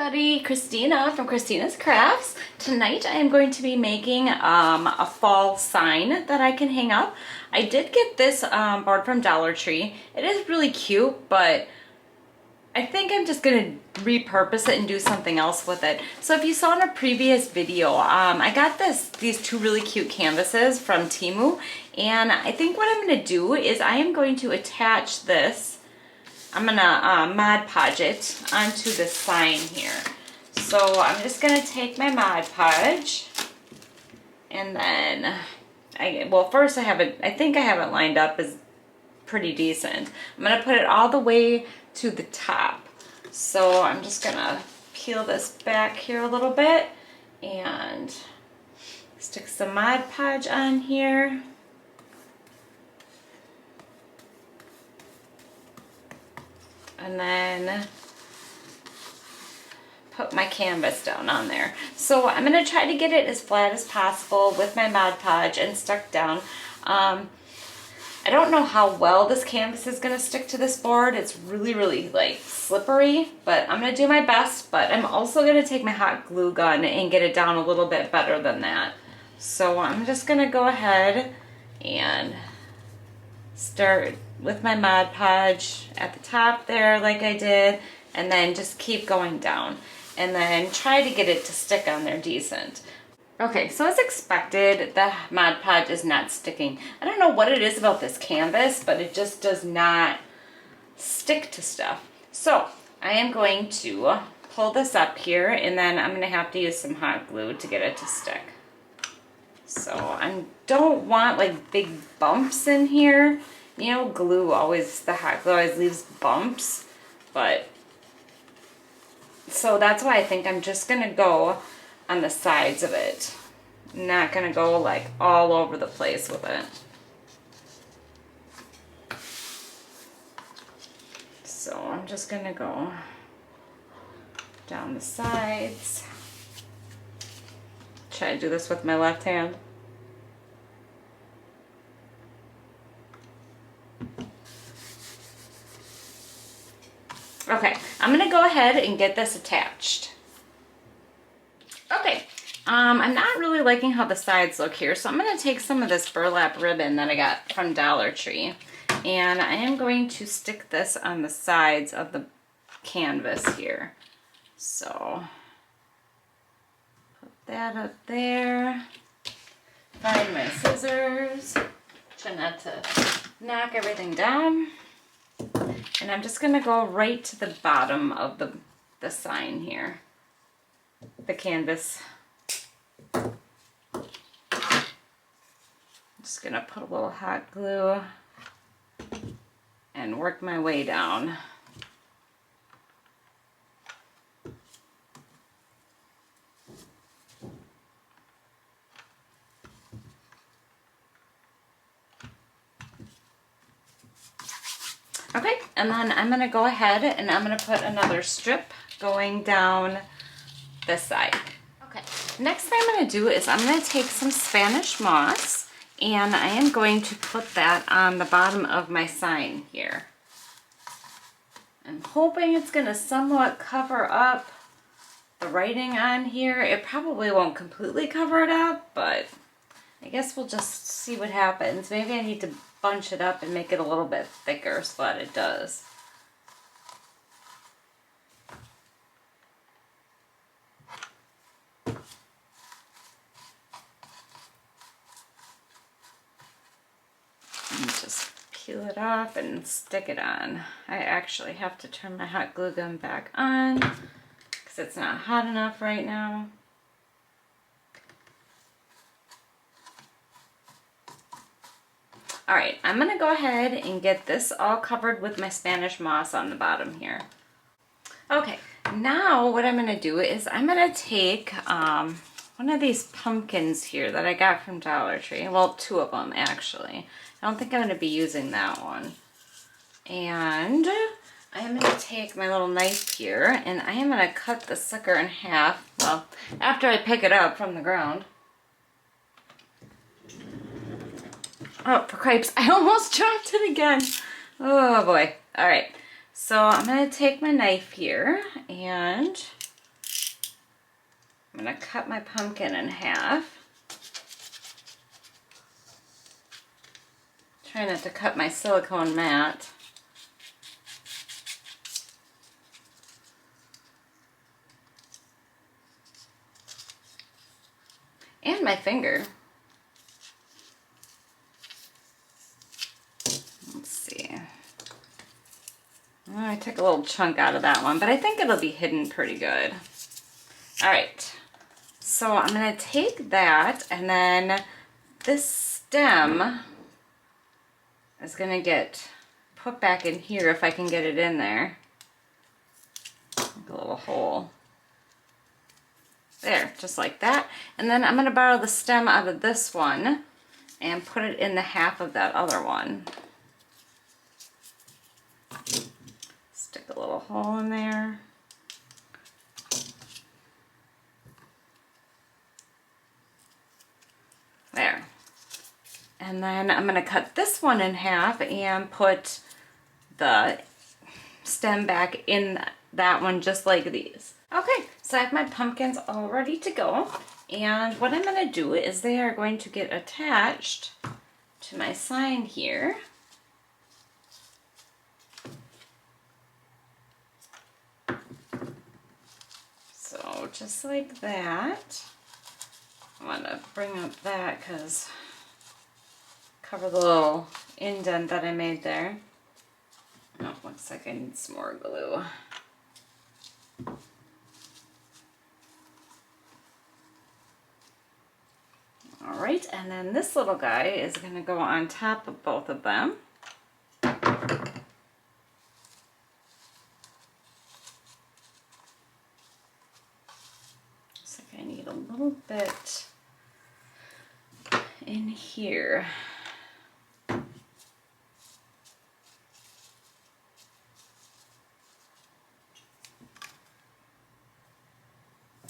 everybody, Kristina from Kristina's Crafts. Tonight I am going to be making a fall sign that I can hang up. I did get this board from Dollar Tree. It is really cute, but I think I'm just going to repurpose it and do something else with it. So if you saw in a previous video, I got these two really cute canvases from Temu, and I think what I'm going to do is I am going to attach this. I'm gonna Mod Podge it onto the sign here. So I'm just gonna take my Mod Podge, and then first I think I have it lined up as pretty decent. I'm gonna put it all the way to the top. So I'm just gonna peel this back here a little bit and stick some Mod Podge on here. And then put my canvas down on there. So I'm going to try to get it as flat as possible with my Mod Podge and stuck down. I don't know how well this canvas is going to stick to this board. It's really like slippery, but I'm going to do my best. But I'm also going to take my hot glue gun and get it down a little bit better than that. So I'm just going to go ahead and start with my Mod Podge at the top there like I did, and then just keep going down and then try to get it to stick on there decent. Okay, so as expected, the Mod Podge is not sticking. I don't know what it is about this canvas, but it just does not stick to stuff. So I am going to pull this up here, and then I'm going to have to use some hot glue to get it to stick. So I don't want like big bumps in here. You know, the hot glue always leaves bumps, but so that's why I think I'm just gonna go on the sides of it. I'm not gonna go like all over the place with it. So I'm just gonna go down the sides. Try to do this with my left hand. Okay, I'm gonna go ahead and get this attached. Okay, I'm not really liking how the sides look here, so I'm gonna take some of this burlap ribbon that I got from Dollar Tree, and I am going to stick this on the sides of the canvas here. So, put that up there, find my scissors, try not to knock everything down. And I'm just going to go right to the bottom of the sign here, the canvas. I'm just going to put a little hot glue and work my way down. Okay, and then I'm going to go ahead and I'm going to put another strip going down this side. Okay, next thing I'm going to do is I'm going to take some Spanish moss, and I am going to put that on the bottom of my sign here. I'm hoping it's going to somewhat cover up the writing on here. It probably won't completely cover it up, but I guess we'll just see what happens. Maybe I need to bunch it up and make it a little bit thicker so that it does. And just peel it off and stick it on. I actually have to turn my hot glue gun back on because it's not hot enough right now. Alright, I'm going to go ahead and get this all covered with my Spanish moss on the bottom here. Okay, now what I'm going to do is I'm going to take one of these pumpkins here that I got from Dollar Tree. Well, two of them actually. I don't think I'm going to be using that one. And I'm going to take my little knife here and I am going to cut the sucker in half. Well, after I pick it up from the ground. Oh, for cripes, I almost dropped it again. Oh boy. All right, so I'm gonna take my knife here and I'm gonna cut my pumpkin in half. Try not to cut my silicone mat. And my finger. Let's see. Oh, I took a little chunk out of that one, but I think it'll be hidden pretty good. All right, so I'm gonna take that, and then this stem is gonna get put back in here if I can get it in there. Like a little hole. There, just like that. And then I'm gonna borrow the stem out of this one and put it in the half of that other one. Stick a little hole in there. There. And then I'm gonna cut this one in half and put the stem back in that one just like these. Okay, so I have my pumpkins all ready to go. And what I'm gonna do is they are going to get attached to my sign here. So just like that. I want to bring up that because cover the little indent that I made there. Oh, looks like I need some more glue. All right, and then this little guy is going to go on top of both of them. Looks like I need a little bit in here.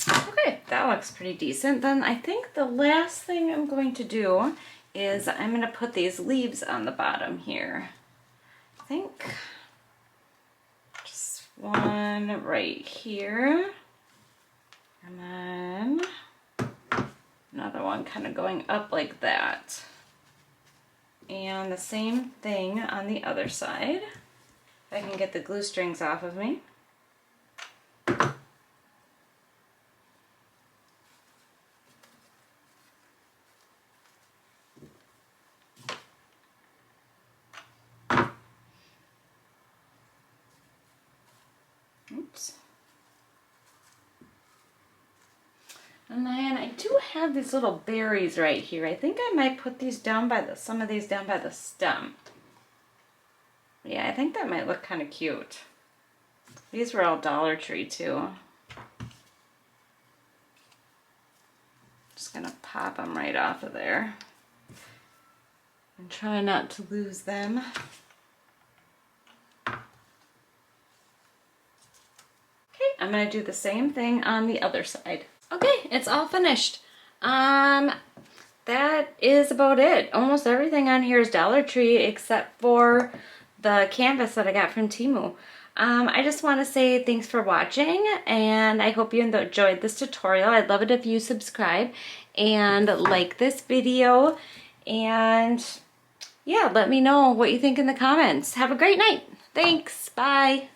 Okay, that looks pretty decent. Then I think the last thing I'm going to do is I'm going to put these leaves on the bottom here. I think just one right here. And then another one kind of going up like that. And the same thing on the other side. If I can get the glue strings off of me. Oops. And then I do have these little berries right here. I think I might put these down by some of these down by the stem. Yeah, I think that might look kind of cute. These were all Dollar Tree too. Just gonna pop them right off of there. And try not to lose them. I'm going to do the same thing on the other side. Okay, it's all finished. That is about it. Almost everything on here is Dollar Tree except for the canvas that I got from Temu. I just want to say thanks for watching, and I hope you enjoyed this tutorial. I'd love it if you subscribe and like this video, and yeah, let me know what you think in the comments. Have a great night. Thanks. Bye.